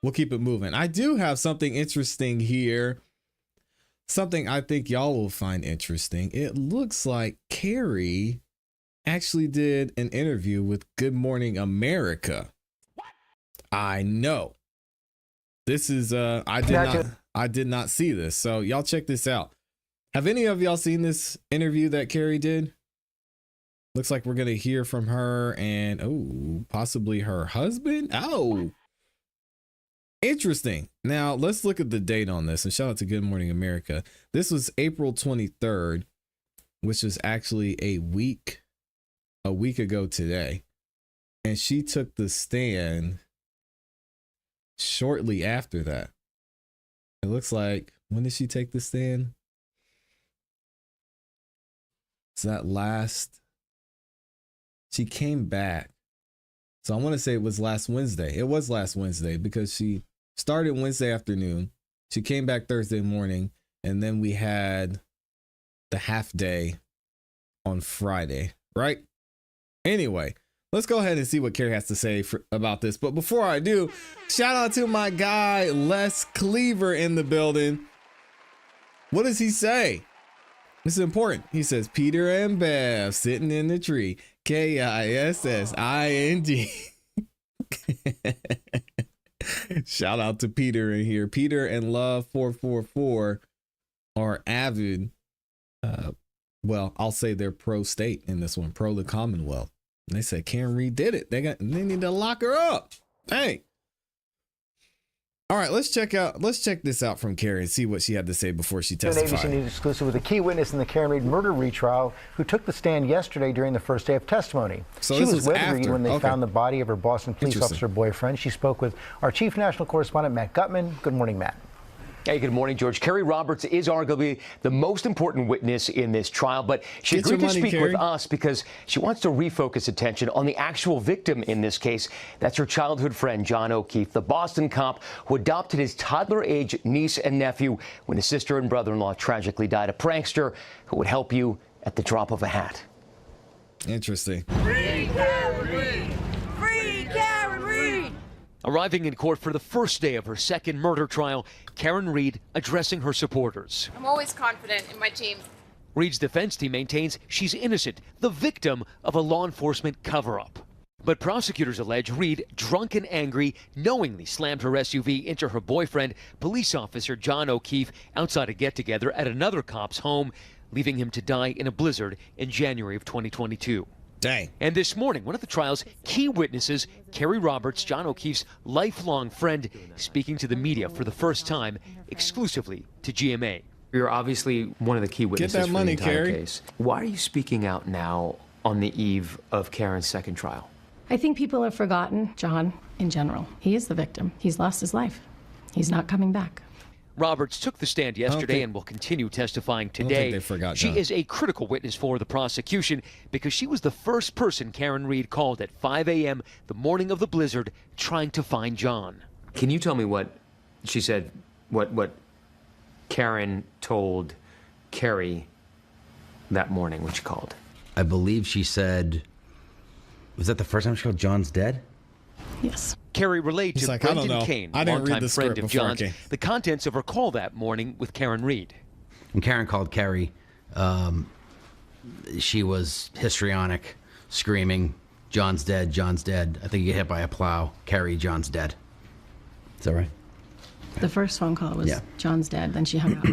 we'll keep it moving. I do have something interesting here. Something I think y'all will find interesting. It looks like Kerry actually did an interview with Good Morning America. What? I know. This is I did not see this. So y'all check this out. Have any of y'all seen this interview that Kerry did? Looks like we're going to hear from her and possibly her husband. Oh, interesting. Now let's look at the date on this, and shout out to Good Morning America. This was April 23rd, which was actually a week ago today. And she took the stand shortly after that. It looks like, when did she take the stand? Is that she came back. So I want to say it was last Wednesday. It was last Wednesday because she started Wednesday afternoon. She came back Thursday morning, and then we had the half day on Friday, right? Anyway, let's go ahead and see what Kerry has to say about this. But before I do, shout out to my guy, Les Cleaver, in the building. What does he say? This is important. He says, Peter and Bev sitting in the tree. KISSING. Shout out to Peter in here. Peter and Love 444 are avid. Well, I'll say they're pro state in this one, pro the Commonwealth. And they said Karen Reed did it. They need to lock her up. Hey. All right, let's check this out from Kerry and see what she had to say before she testified. An ABC News exclusive with a key witness in the Karen Reed murder retrial who took the stand yesterday during the first day of testimony. So she was with Reed when they found the body of her Boston police officer boyfriend. She spoke with our chief national correspondent, Matt Gutman. Good morning, Matt. Hey, good morning, George. Kerry Roberts is arguably the most important witness in this trial, but she agreed to speak with us because she wants to refocus attention on the actual victim in this case. That's her childhood friend, John O'Keefe, the Boston cop who adopted his toddler-age niece and nephew when his sister and brother-in-law tragically died. A prankster who would help you at the drop of a hat. Interesting. Free Karen Reed! Free Karen Reed! Arriving in court for the first day of her second murder trial, Karen Reed addressing her supporters. I'm always confident in my team. Reed's defense team maintains she's innocent, the victim of a law enforcement cover-up. But prosecutors allege Reed, drunk and angry, knowingly slammed her SUV into her boyfriend, police officer John O'Keefe, outside a get-together at another cop's home, leaving him to die in a blizzard in January of 2022. Dang. And this morning, one of the trial's key witnesses, Kerry Roberts, John O'Keefe's lifelong friend, speaking to the media for the first time, exclusively to GMA. You're obviously one of the key witnesses Get that money, for the entire Kerry. case. Why are you speaking out now on the eve of Karen's second trial? I think people have forgotten John in general. He is the victim. He's lost his life. He's not coming back. Roberts took the stand yesterday and will continue testifying today. She is a critical witness for the prosecution because she was the first person Karen Reed called at 5 a.m. the morning of the blizzard trying to find John. Can you tell me what she said, what Karen told Kerry that morning when she called? I believe she said, was that the first time she called John's dead? Yes. Kerry relayed to Brendan Kane, longtime friend of John's, the contents of her call that morning with Karen Reed. When Karen called Kerry, she was histrionic, screaming, John's dead, John's dead. I think you get hit by a plow. Kerry, John's dead. Is that right? The first phone call was John's dead, then she hung up.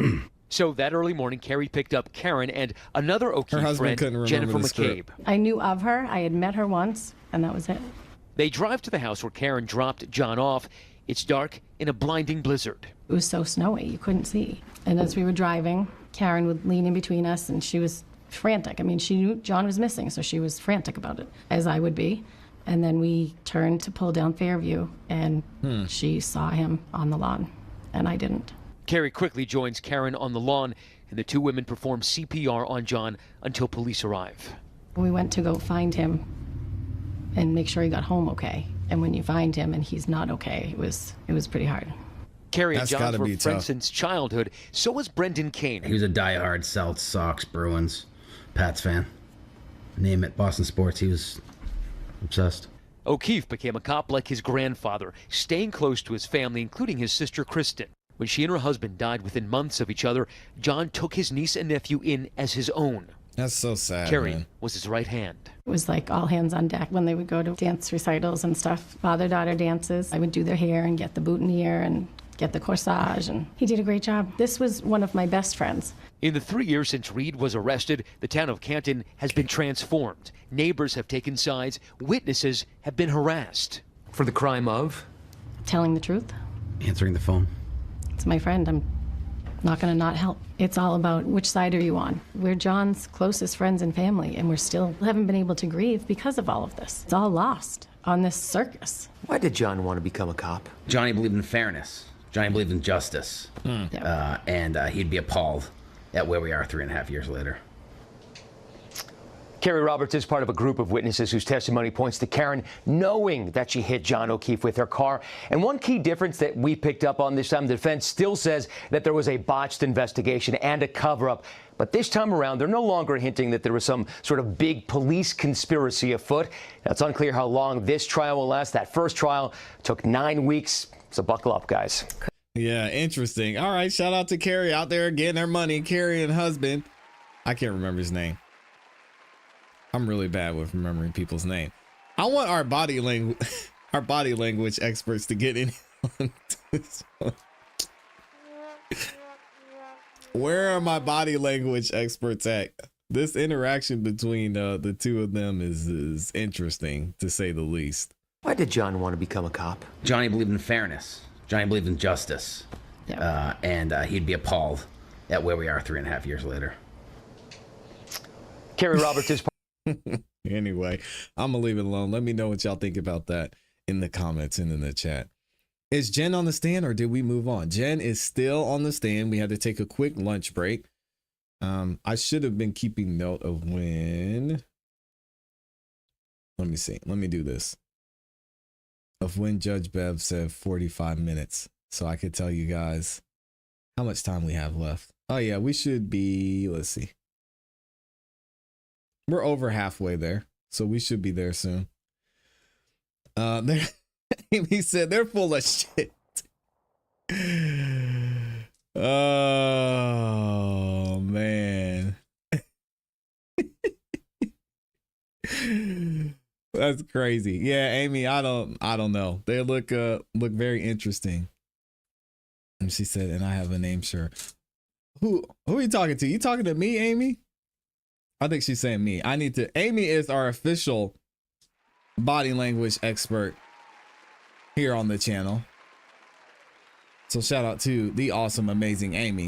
So that early morning, Kerry picked up Karen and another O'Keefe friend, Jennifer McCabe. I knew of her. I had met her once, and that was it. They drive to the house where Karen dropped John off. It's dark in a blinding blizzard. It was so snowy, you couldn't see. And as we were driving, Karen would lean in between us, and she was frantic. I mean, she knew John was missing, so she was frantic about it, as I would be. And then we turned to pull down Fairview, and she saw him on the lawn, and I didn't. Kerry quickly joins Karen on the lawn, and the two women perform CPR on John until police arrive. We went to go find him and make sure he got home okay. And when you find him and he's not okay, it was pretty hard. Kerry and John were friends since childhood. So was Brendan Kane. He was a diehard Celts, Sox, Bruins, Pats fan. Name it, Boston sports. He was obsessed. O'Keefe became a cop like his grandfather, staying close to his family, including his sister Kristen. When she and her husband died within months of each other, John took his niece and nephew in as his own. That's so sad. Kerry man. was his right hand. It was like all hands on deck when they would go to dance recitals and stuff, father-daughter dances. I would do their hair and get the boutonniere and get the corsage, and he did a great job. This was one of my best friends. In the 3 years since Reed was arrested, the town of Canton has been transformed. Neighbors have taken sides. Witnesses have been harassed. For the crime of? Telling the truth. Answering the phone. It's my friend. I'm not going to not help. It's all about which side are you on. We're John's closest friends and family, and we're still haven't been able to grieve because of all of this. It's all lost on this circus. Why did John want to become a cop? Johnny believed in fairness. Johnny believed in justice. And he'd be appalled at where we are 3.5 years later. Kerry Roberts is part of a group of witnesses whose testimony points to Karen knowing that she hit John O'Keefe with her car. And one key difference that we picked up on this time, the defense still says that there was a botched investigation and a cover-up. But this time around, they're no longer hinting that there was some sort of big police conspiracy afoot. Now, it's unclear how long this trial will last. That first trial took 9 weeks. So buckle up, guys. Yeah, interesting. All right, shout out to Kerry out there getting her money. Kerry and husband. I can't remember his name. I'm really bad with remembering people's name. I want our body language experts to get in on this one. Where are my body language experts at? This interaction between the two of them is interesting, to say the least. Why did John want to become a cop? Johnny believed in fairness. Johnny believed in justice. And he'd be appalled at where we are 3.5 years later. Kerry Roberts is Anyway, I'm gonna leave it alone. Let me know what y'all think about that in the comments and in the chat. Is Jen on the stand or did we move on? Jen is still on the stand. We had to take a quick lunch break. I should have been keeping note of when. Let me see. Let me do this. Of when Judge Bev said 45 minutes. So I could tell you guys how much time we have left. Oh yeah, we should be, let's see. We're over halfway there, so we should be there soon. He said they're full of shit. Oh man. That's crazy. Yeah, Amy, I don't know. They look very interesting. And she said, and I have a name sure. Who are you talking to? You talking to me, Amy? I think she's saying me. Amy is our official body language expert here on the channel. So shout out to the awesome, amazing Amy.